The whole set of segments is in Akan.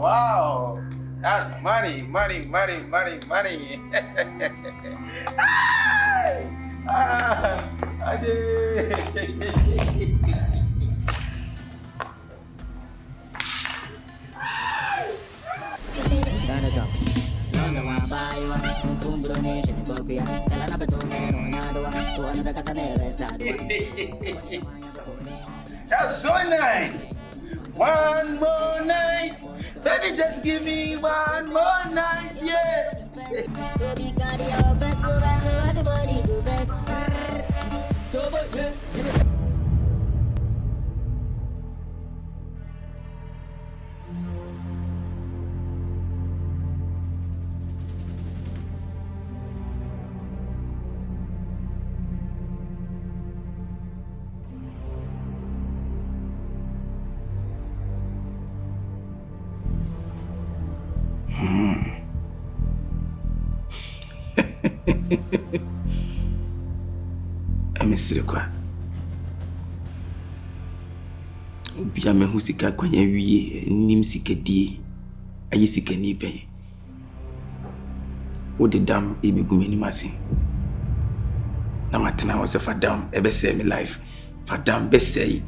Wow. That's money. That's so nice. One more night. Baby, just give me one more night, yeah. I'm a Sika. Biame who Sika kwanya wie nim Sika die. Aye Sika ni be. Wo de dam e be gumeni masi. Na matena wo se fadam e be say me life. Fadam be say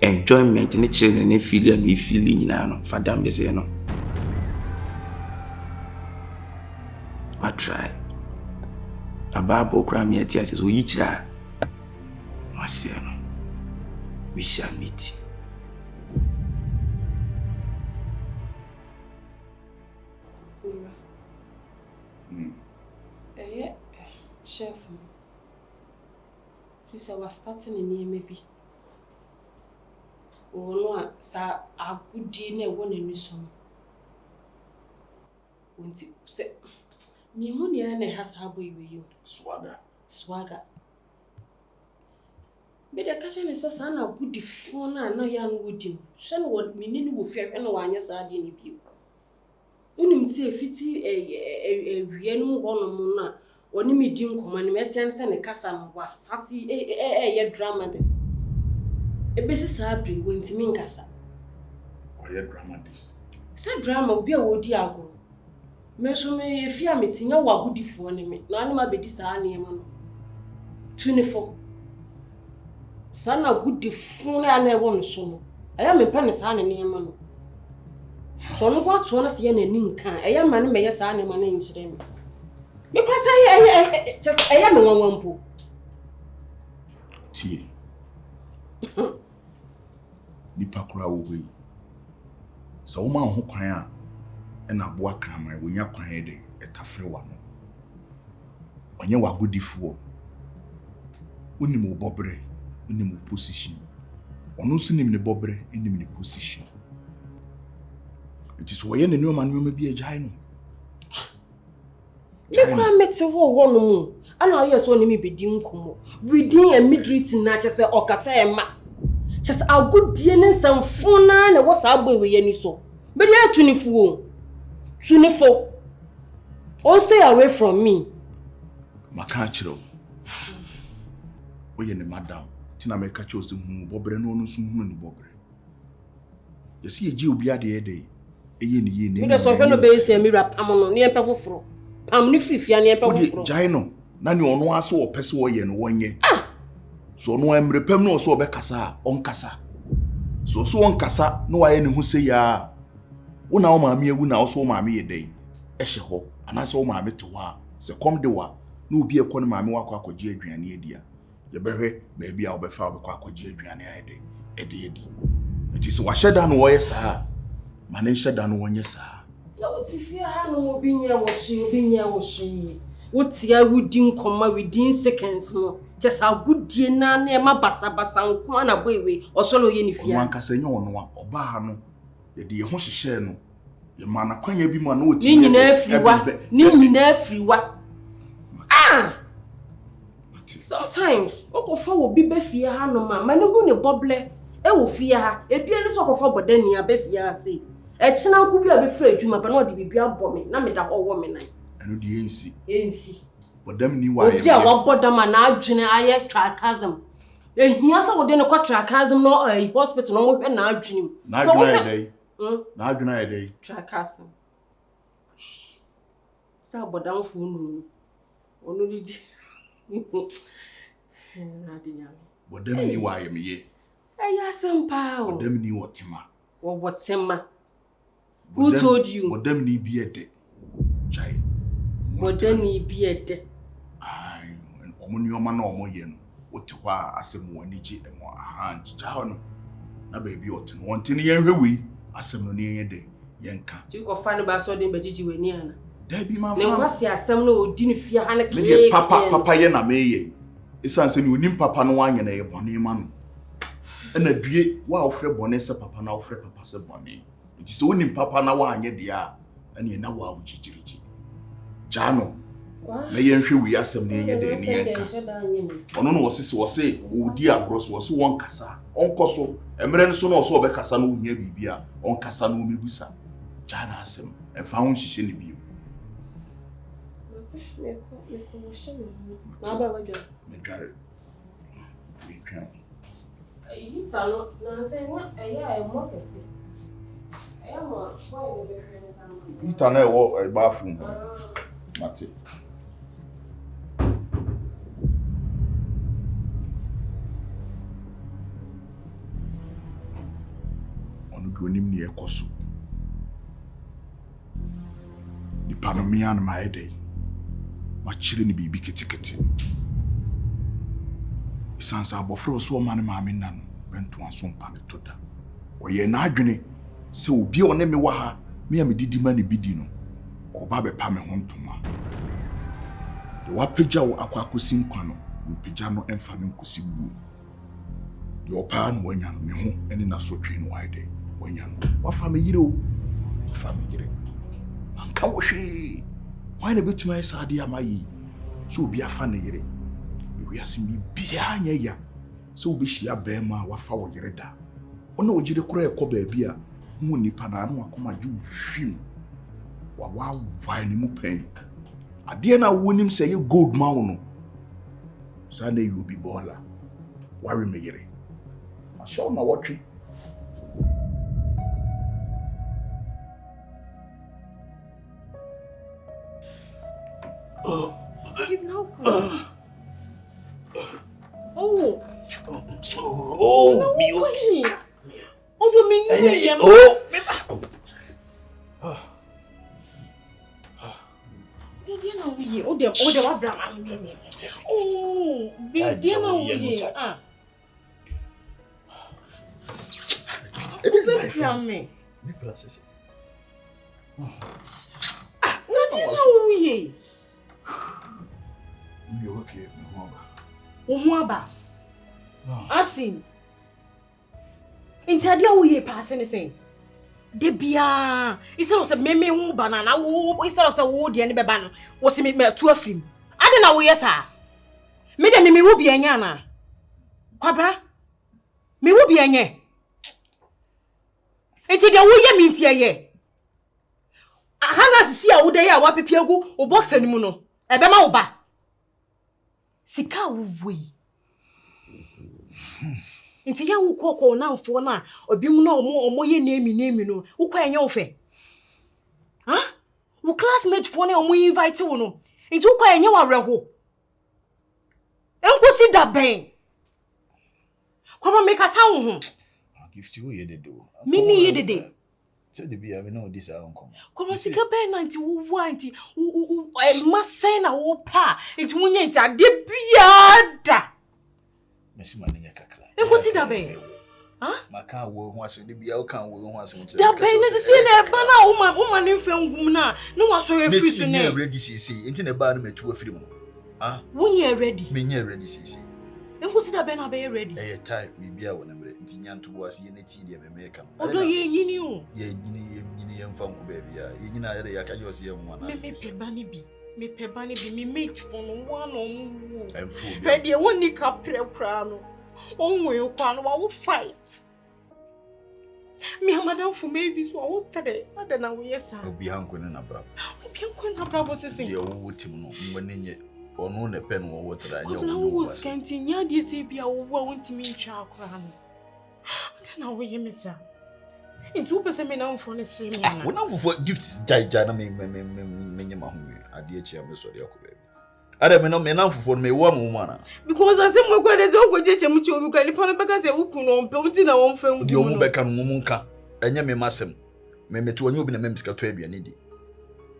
enjoyment ni children ni feel and we feel nyina no. Fadam be say no. I try. Ababo krami ati ase so yichira. Maseno. We shall meet. Chef. If I was starting in here maybe. Oh no, sa a good dinner one in this one. When say me money and has habo you. Swagger. But the kitchen is a son of good phone and no young wood you. Shall what meaning will fear and one yes I didn't you. Unim say fiti a real one Oni medium command metense ne kasa was starting a drama this. A basis abri went me kasa. Or your drama this. Said drama be a woody ago. Measure me if you are meeting your goody for me. No animal be this ani man. 24. Son of good phone and I won't show. I am a penny son and near man. So no what one see any ninka. I am man may a son and my name's them. Because I am a one poo. Tea. Nipakura away. So woman who cry and a boa camera when you're crying a tough one. When you are good for Unimu Bobre, Unimu position. Or no sin in the Bobre in the position. It is why any new man will be a giant. You can't make the whole one more. I know you're so me be doing come. Within a midright natchez or Casema. Just our good DNA some phone and what's our boy with any so. But you're 24. 24. All stay away from me. Macachro. We in the madam. Tina make a chose to whom Bobre no soon Bobre. You see a Jew be at the day. A yen. You so going to base a mirror among near Pavofro. I'm not free, and near Pavofro. Gino, none you no aso or Pessoy and 1 year. So no I'm repem no so Becassa on Cassa. So on Cassa, no I any who say ya. Una o mammy win also mammy a day. Esheho, and I saw mammy to wa. So come de wa. No be a corner mammy walk or Jadrian idea. The berry, maybe I'll be found a quack or Jadrian idea. Eddie. It is what shed down why, sir. Man shed down 1 year, sir. So if you have no being here was she. What's ya would come within seconds no? Just how good dear near my bassa and come away or solo any fear. One can say no one or bahano. The dear Hoshi share no. The man a coin be man, no, Nini everywhere. Ah! Sometimes, Uncle Fo will be Beffia Hanoma, man, no one a bobble. I will fear her. A piano sort of for Bodenia Beffia say. Echina nku bi abefra adwuma pa na odi bibia abɔ me na me da hɔ wɔ me nan. Eno di ensi. Ensi. Bodam ni wa ye. Obi a wabɔdam na adwene aye sarcasm. Ehia sa wode ne kwa sarcasm no hospital no mo hwɛ na adwene. Na adwene dey. Na adwene dey. Sarcasm. Sa bodam fu nu. Onu di. Bodam ni wa ye meye. Eya sempa o. Bodam ni wotima. Wotima. Who told you? Bodam ni bi ede. Chai. Bodam ni bi ede. Ai, omuni oma na omoye no. Wote hɔ a asɛm wani gye emo aha ntia hɔ no. Na baabi ote no wonte ne yenhwɛ wi asɛm no ne yenye de yenka. Ti ko fa ne ba so de mbagigi wani ana. Da bi ma fa. Ne kwasi asɛm no odi ne fie ha ne klee. Papa ye na meye. Isan se ni onim papa no wanye na ye bɔne ma no. Na due wa ofre bɔne se papa na ofre papa se bɔne. Nti se onim papa na wanye de a ene na wa wugyigirigi. Ja no. Na yenhwe wi asɛm ne yenye de ne yenka. Ono no wose odi agro so wose won kasa. Onkoso emre nso no so obekasa no wunya bibia. Onkasa no mebusa. Ja na asɛm. Efa ho hihye ne bi. Medare. Italo na say na eya e mo kese. Eya mo boy be friend sama. Itana e wo e bathroom. Mate. Onu do nim ne ekoso. Di panomia na my day. Ma chire ni bibi ketekete. Isansa abofro so ma ne maame na no bento aso mpa ne toda. Oye na adwene se obi one me wa ha me am didi ma ne bidi no. Oba be pa me ho ntoma. De wa pagya wo akwakosi nkwa no, wo pagya no emfa ne nkosi buo. De opa no wanya no ne ho ene na so twe no waide. Wanya no. Wa fa me yire o. Fa me yire. Anka wo hwe. Why na betima isa ade amayi. So obi afa ne yire. We asimi bia nya ya so obi hia bema wafa wo yere da ona ogire kura ekọ baabi a hu nipa na anu akoma ju hwim wa ni mu pen ade na wonim say ye gold ma wo no sa na you be baller worry me yere ma show na watwe Oh, me okay. Oh, do me no. Oh, dia na we. Oh, dem abra me. Oh, dia na we. Ah. Me process. Dia na we. You okay, Umwaba. Asin. Intadia wo ye pass anything. De bia. Instead of say me hu banana wo instead of say wo de ne beba no. Wo se me to afrim. Ade na wo ye sa. Me de me wo bia nya na. Kwabra. Me wo bia nye. Enti de wo ye me ntie ye. Hana sisi a wo de ye a wa pepiagu o box animu no. Ebe ma wo ba. Sika wo we. Inti ya wo kokko na mfo na obi mu na omo ye nemi no wo kwa enye wo fe ha wo classmate fo na omo invite wo no inti wo kwa enye wa reho enkosi da ben kwa make asa wo ho gift you ye dedo mini ye dede so de bia me no this am come kwa sika ben na inti wo wanti ma sen na wo pa inti wo nya inti ade bia da mesi maninya kakra enkosi da ben ha maka wo ho ase de bia wo kan wo ho ase da ben na se na eba na wo ne mfa ngum na no waso re free so na me ready sisi enti na ba na metu afiri mu ah wo nya ready me nya ready sisi enkosi da ben na be ready time bibia wo na mre enti nyanto bo ase ye na ti de me ka odo ye nyini o ye nyini ye mfa nko ba bia ye nyina ye ya ka yo se ye mu na me pe ba ni bi me mate for no one on wo emfu be de woni ka pre kra no onwe kwa no wa wo fight Me madam for me this one today. I don't know yes sir. Obi hanko ne na brabo. Obi hanko na brabo sese. Ye wo tim no ngwenenye ono ne pen wo wotara nya wo. Wo skanti nya de se bia wo wontimi ntwa akora no. I don't know we me sir. Into person me na for ne se me na. Wo na for gifts jai na me nyema ho ade achi amesori akoba. Ada me na fufu me wo amu na. Because I say mo kwa de se ogoje chemu chi obi kwa nipa no beka se wuku no mpe unti na wo mfa ngu. De omu beka no mu nka. Enye me masem. Me metu onye obi na me msika to aduane di.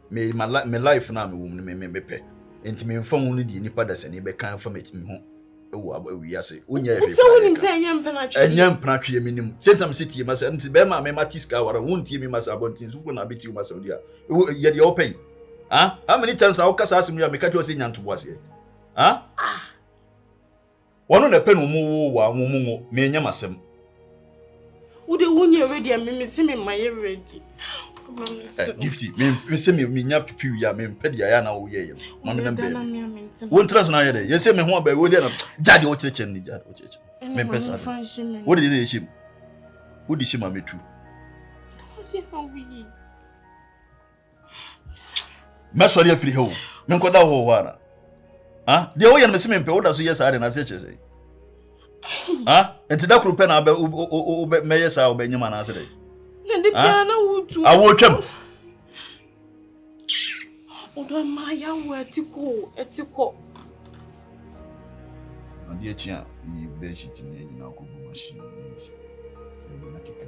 Me life na me wo me pe. Enti me mfa hu no di nipa da se ne beka fa me ho. Ewo awi ase. Onya e. Se wonim se enye mpena twe. Enye mpena twe me nim. Setam city ma se enti be ma me matiska wara wontie me masa abontin sufu na beti ma Saudi a. Ye de open. Huh? How many times I cast ask me to make you say nyanto boase? Huh? One on the pen wo me nya masem. Wo de wonye ready am me say me my ready. Gifty, me say me nya pipi ya me pedi ya na wo ye. Mama na be. Won trans na ye de. Ye say me ho ba wo de na jade wo cheche ni jade wo cheche. Me pesa. Wo de dey shim. Wo di shim am etu. Masori afiri ho me nkoda ho ho ana de wo ye no me mpe wo da so yes ade na se chese enti da kru pe na be me yes a obe nyima na ase de na de bia na wutu awo twam odo ma ya wo etiko na de chia yi be shit ni nyina ko bu machine ni na kika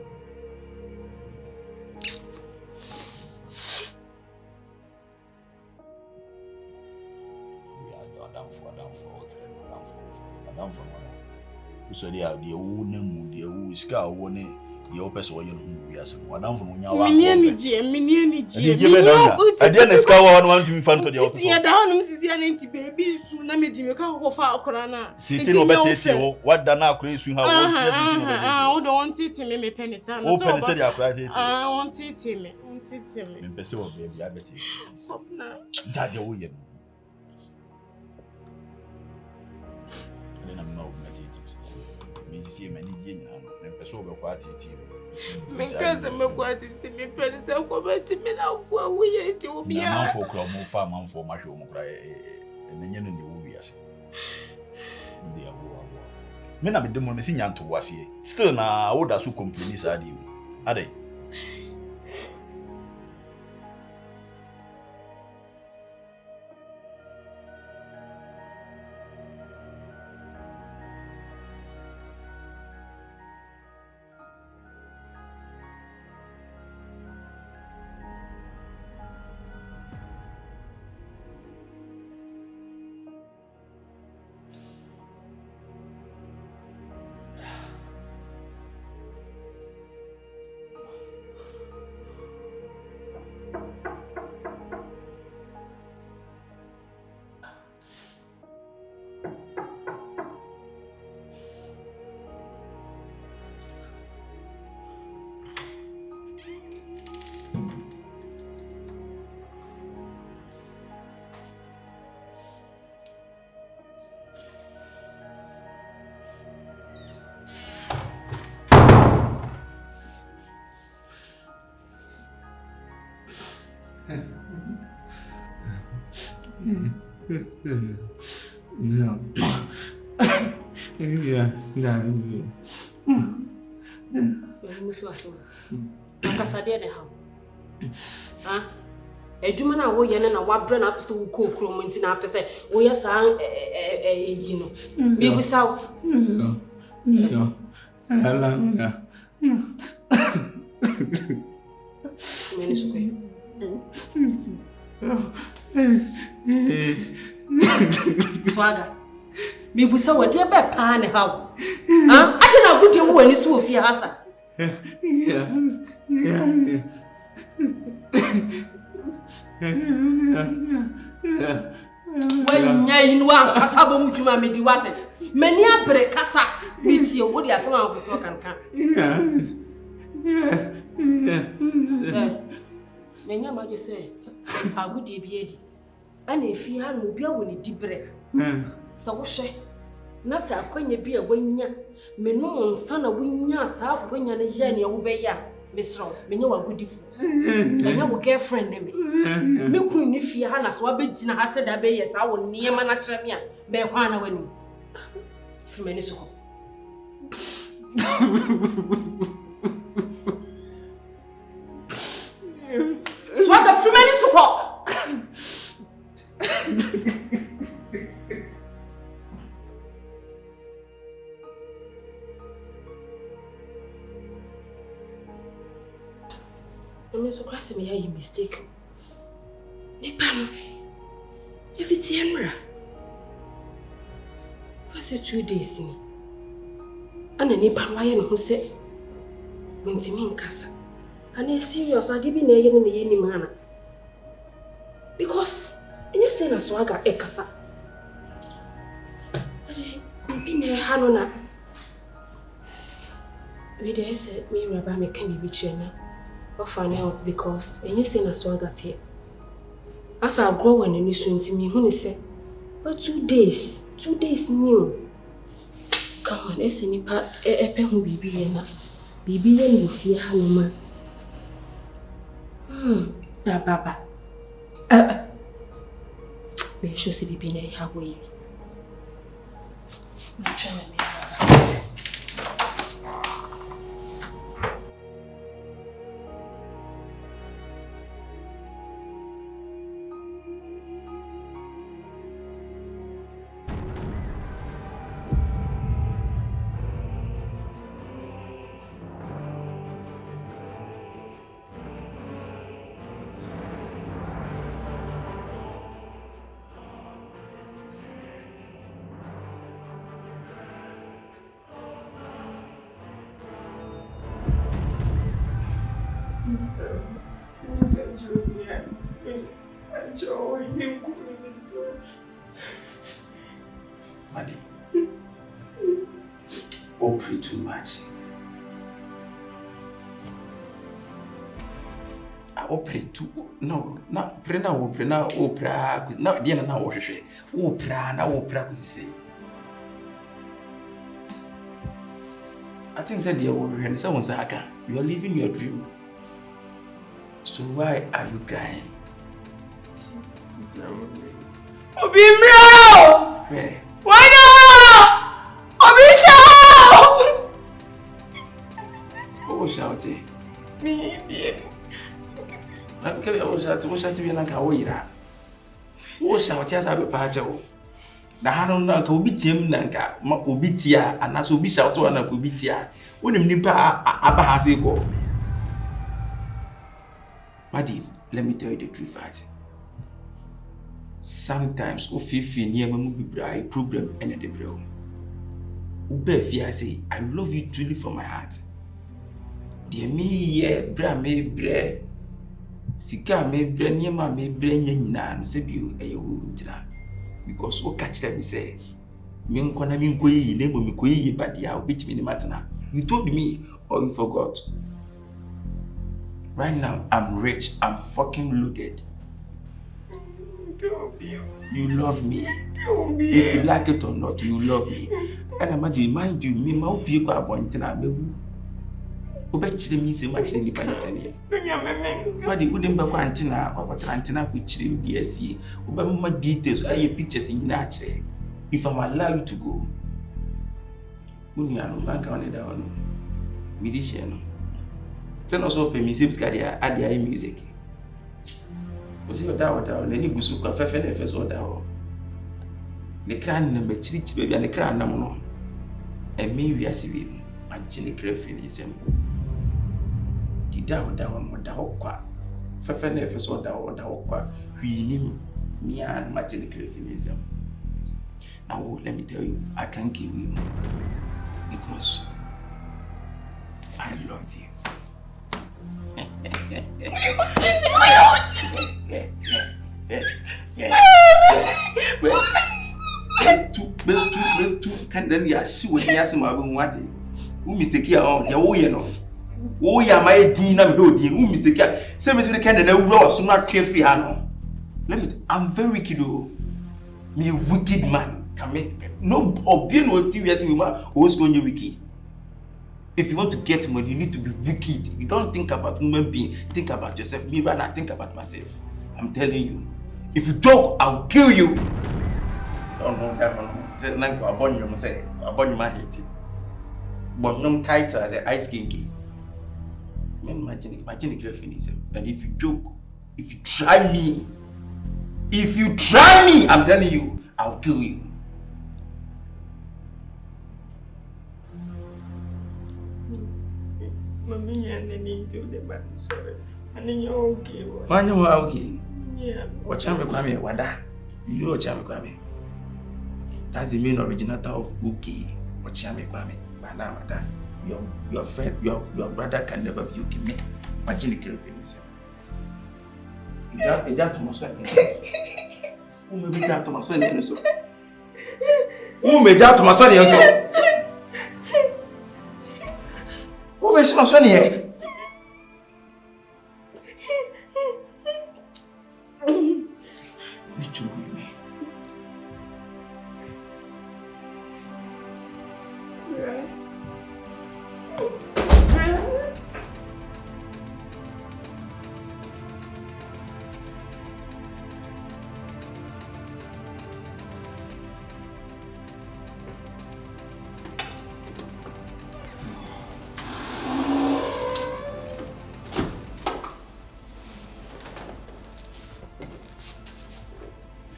so dia de wo na mu de wo sika wo ne de wo pese wo ye no hu wiase wadam fo nya wa mini je ade na sika wo no want me fan to de wo pese ya da no msisi ana nti baby su na me di me ka ko fa akora na titi no betete wo wada na akora su ha wo titi no betete wo do want titi me penisa no wo penisa de akora titi want titi me me pese wo baby abeti na jade wo ye see many years and person over quality. Because me quality see me penny to come to me now for we it will be a for club farm and for my show and then you know the wobias. Dear war. Men have been missing yan to was here. Still now, would as who complain is are they? No. Yeah. Muswaso. Akasade ne ha. Ha? Edwuma na wo ye ne na wabrɛ na apese wo kokro nti na apese wo ye saa yi no. Me busaw. No. Alanga. Mene sukwe. Swaga. Me busa wo de be pa ne ha. Ha? Ade na gudi wo ani so ofie hasa. Yeah. When you want Casabo Mutuma Medi Water, many a break Casa, meets your woody as someone who can come. Yeah. Many a mother say, how good ye be, and if you have no beer when it deep breath. So, Nasa akwanya bi a wanya me no nsa na wanya sa akwanya ne je ne wo be ya mesro menye wagudifo enya wo girlfriend ne me kunu ni fie ha na so abegina ha se da be ye sa wo niema na kire me a be kwa na wani fi me ni so Swaga fi me ni so I'm so cross me a mistake. Nipan, if it's Henry, for 2 days, and a Nipan, why and who said, when Timin Casa, and a serious are giving a in the any manner. Because, in your saying, a swagger a casa. I've been a Hanona. We dare said, me, Rabbi, me can be chilling. Or find out because when you say na swagger here. As I grow when you soon to me, who say, but 2 days new. Come on, let's see nipa who baby na. Baby you fear how man. Na baba. We should see baby na how we. I'm trying to make Maddie, oh, pray too much. I pray too. No, not pray now, pray now, oh, pray, because now, the end of now, oh, pray now, because say. I think said you were and someone Sika, you are living your dream. So why are you crying? Obimro! Where? Why no? Obisha! What was shouting? Me. I'm coming over to be an Akawaira. What shout yes, I will patch you. The Hanon to beat him, Nanka, Mobitia, and as will be shout to an Akubitia. When you nipa Abahasiko. Maddie, let me tell you the truth, fact. Sometimes, Ofifi near me be bright problem and the bro. Ubefi, I say, I love you truly from my heart. Dear me, yeah, bra me bre. Sika me bre, Niema me bre, Yan, Sebu, a woundra. Because what catch them say, Minkwana Minkwe, name of Mikwe, but they are beat me the matana. You told me, or you forgot. Right now, I'm rich, I'm fucking loaded. You love me. If you like it or not, you love me. And I'm going mind you, me, my people are wanting to be. Obey me so much in the Panisania. But it wouldn't be antenna or what antenna which in DSC. Obey my details, all your pictures in nature. If I'm allowed to go, Uniano bank on it down. Musician. Send us up a museum career at the music. Was your down, any Busuka, Fefen, Fes or down. The crown number church baby and the crown number. And me, we are civil. My chilly crafting is simple. The down with the hawk. Fefen, Fes or down, we name me and my chilly crafting is simple. Now, let me tell you, I can't kill you because I love you. Can then you see what he has in my room? What? Who mistake here? Oh, you know. Oh, yeah, my dean, I'm no dean. Who mistake here? Same as the kind of raw, so not carefree. Let me, I'm very wicked. Me wicked man. No, obtain what TVS we always going to wicked. If you want to get money, you need to be wicked. You don't think about human being. Think about yourself. Me, right now, think about myself. I'm telling you. If you joke, I'll kill you. Don't know that one. Say, Nanko, I born you, say, I born you, my hate. But no title as a ice kinky. Imagine the finish. And if you joke, if you try me, I'm telling you, I'll kill you. Mommy, I need to the man. Sorry. I need you okay. Why you okay? Yeah. What time kwame wada? You know what time kwame? That's the main originator of okay. What time kwame? Bana mada. Your friend, your brother can never be okay. Me. Imagine the craziness. Is that to myself? Who may be that to myself? Who may that to myself? Who may my son here? Be true with me.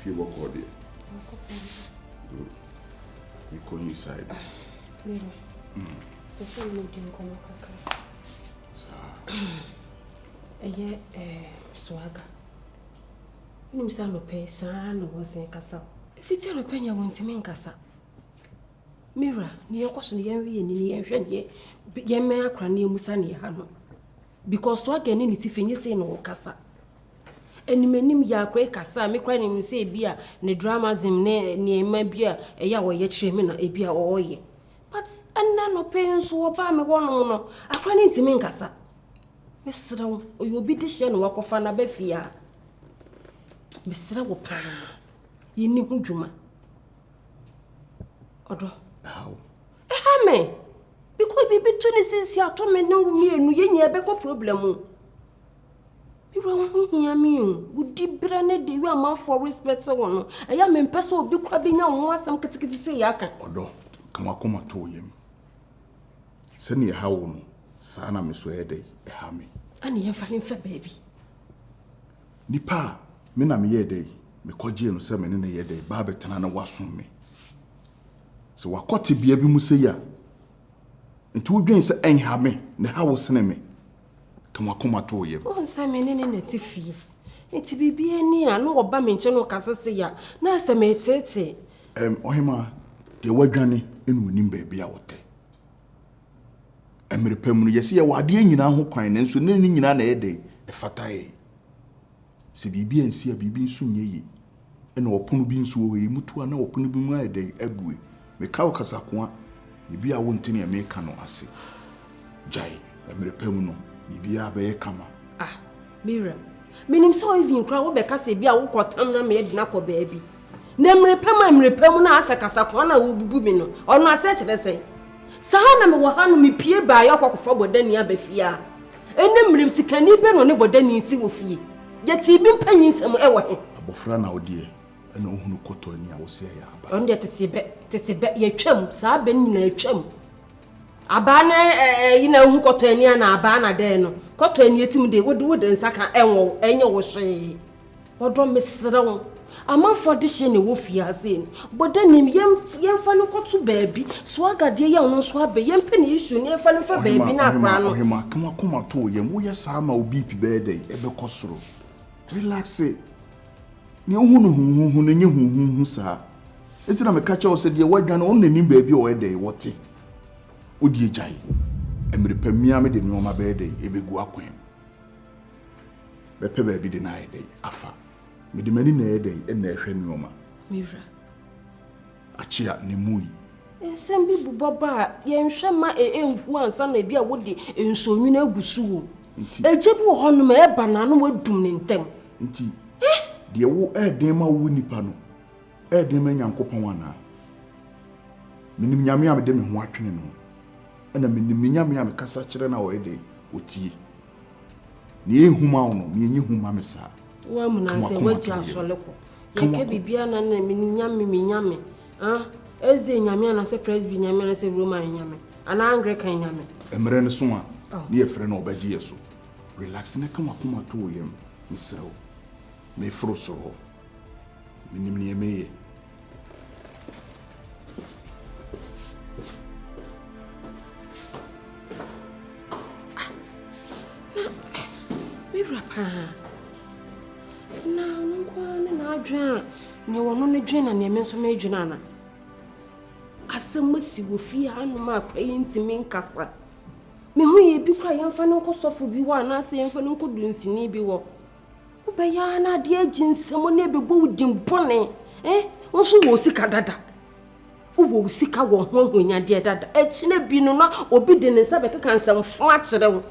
You walk all day. Good. We go inside. Yes, I'm not doing Kaka. Swagger. Nimsa Lope, son, was in Casa. If it's a Lopena, won't him in Casa. Mira, near question, Yenvi and Yen, Yemma Crani Musani Hano. Because Swagger in it if you say no Casa. And many ya great Casa, me crying him say beer, ne dramas him near my beer, a yaw yet shemina, a beer or ye. But and none of pains so about me one no, I can't to mean Casa. Mr. You'll be the shen walk of an abefia. Mr. Wopan, you knew Juma. Odo. How? Hame, because we between since you told me no me and you have a problem. You won't hear me. Would deep brand the way for respect so one. I am in person be crabbing on one some catechism say yaka. Odo, come to him. Send you how Sana Miss Wede, a hammy. And you're falling for baby. Nipa, Mina me day, me koji no semen in a year day, Barbetan was from me. So what caught to be a bimuseya? And two gains ain't have me, the house enemy. Come to him. Oh, Simon in a tiffy. It's be near no Bamin Channel Cassia. Now, some it's Ohima, the word granny in winning baby out. And me repemu yesi ya wadi nyina ho kwan nanso ne nyina na ede e fatae se bibi ansi a bibi nso nyeye e na opono bi nso wo yi mutu na opono bi mu ede ague me ka wo kasa ko a bibi a wo ntini me ka no ase jai e me repemu no bibi a be kama Mira minim so even kra wo be kasa bi a wo kotam na me ede na ko baabi na me repemu na asa kasa ko na wo bubu bi no ono ase kire sei Sana me wahanu mi pie ba ya kwakofo bodani abafia enem rim sikani be no ne bodani ti wo fie je ti bi mpanyin sam e wo he abofra na odie e na ohunu koto ani a wo se ya aba onde tete be ye twam sa ba nyina twam aba na yina ohunu koto ani na aba na de no koto ani etim de wode nsaka enwo enye wo hwe wodo mesrewo Ama for this shene wo fiase but then yem fa no koto baabi so agade ye no so abe yem pe ni issue ni fa no fa baabi na akra no ohima kama to yem wo ye sama obi pi bede ebe kosoro relax ni ohunu ne nye huhu sa etina me kacha o se de wadwan on nanim baabi o ede wote odi ejai emre pamia me de ni o ma bede ebe gu akwan be pe baabi de na ede afa me de mani na ede na ehwe ni o ma Mira achia ne muyi ensem bi buboba ye nhwe ma enhu ansa na bi a wodi ensonwu na agusu eje bi wo hono ma eba na no wadum ne ntem nti de wo eden ma wo nipa no eden ma nyankopon wana Minim nyame a mede me ho atwene no. Ana minim nyame a me kasa kyerɛ na wo de otie. Ne ehuma wo no, me enyi huma me sa. Wa mu na se waji asole ko. Ye ke bibia na na me nyame. Ah, SD nyame na se presby nyame na se Roman nyame. Ana Anglican nyame. Emre ne so a, ne ye frɛ na obagye yeso. Relax na kama kuma to yem. Misrew. Me fro so. Minim ne emeye. Rapa. Na no kwa na adwen ne wono ne dwen na ne me nso me dwen ana. Asem si wo fie anum akwaye ntimi nkasa. Me hu ye bi kwa yemfa no nkosofo bi wo ana ase yemfa no nkodu nsini bi wo. Wo be ya na de aginsem na ebebo wudin bone. Wo so wo sika dada. Wo sika wo ho honya de dada. Echi na bi no na obi de ne nsa be keka nsem fo a kire wo.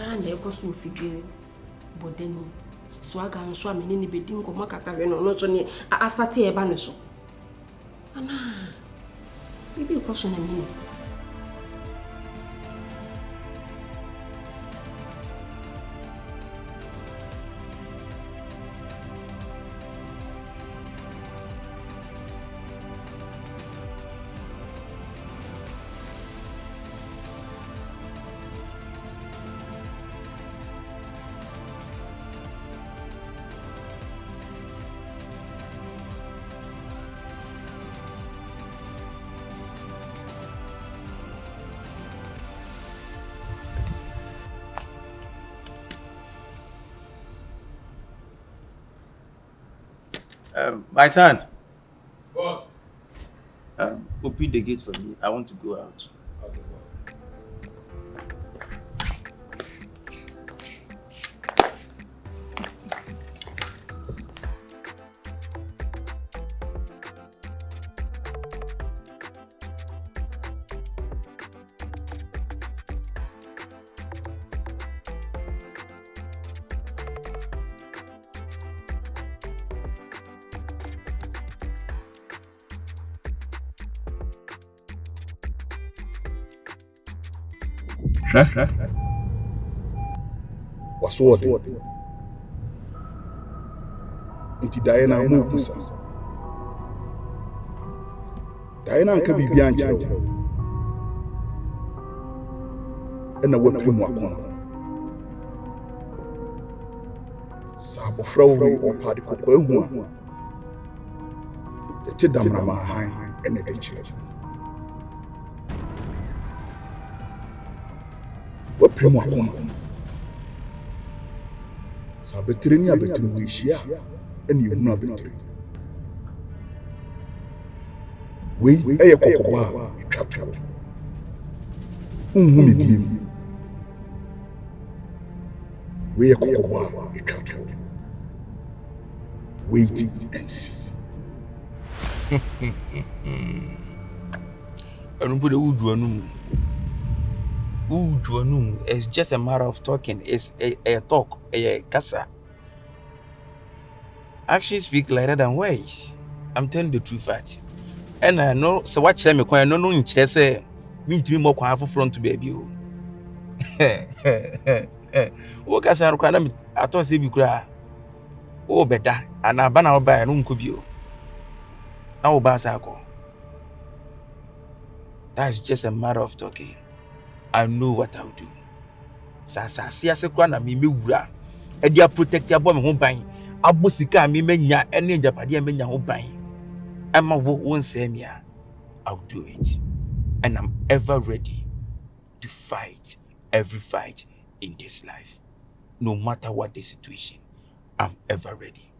And they go so figure bodeni so aga nso amene ni bedi nkoma kakra we no so ne asate e ba no so ana bibi ko so na ni My son. Boss. Open the gate for me. I want to go out. Okay, boss. Waswode. Inti Diana mo pusa. Diana anka bibia nkyerɛ. Ɛna wapimu akɔna. Sa abɔfra wo ɔpade kokɔ ehu a. Yɛte damrama han ɛna de kyerɛ. Wapimu akɔna. Sa betire ni abetire wo hia ɛna ehunu abetire. Wei ɛyɛ kokɔba a etwa to. Unhu me biem. Wei yɛ kokɔba a etwa to. Wait and see. It's just a matter of talking. It's a talk, a kasa. Actions speak louder than words. I'm telling the truth, fact. And I know, so what shall me quite no in chess, mean to be more powerful front to baby. What can I require? I thought you cry. Oh, better, and I ban out by a room could be. Now, Basako. That's just a matter of talking. I know what I'll do. Sasa siase kwa na mi mewura. E dia protect ya bo me ho ban. Abo sika mi menya ene njapade menya ho ban. Emma wo wonse me a. I'll do it. And I'm ever ready to fight every fight in this life. No matter what the situation, I'm ever ready.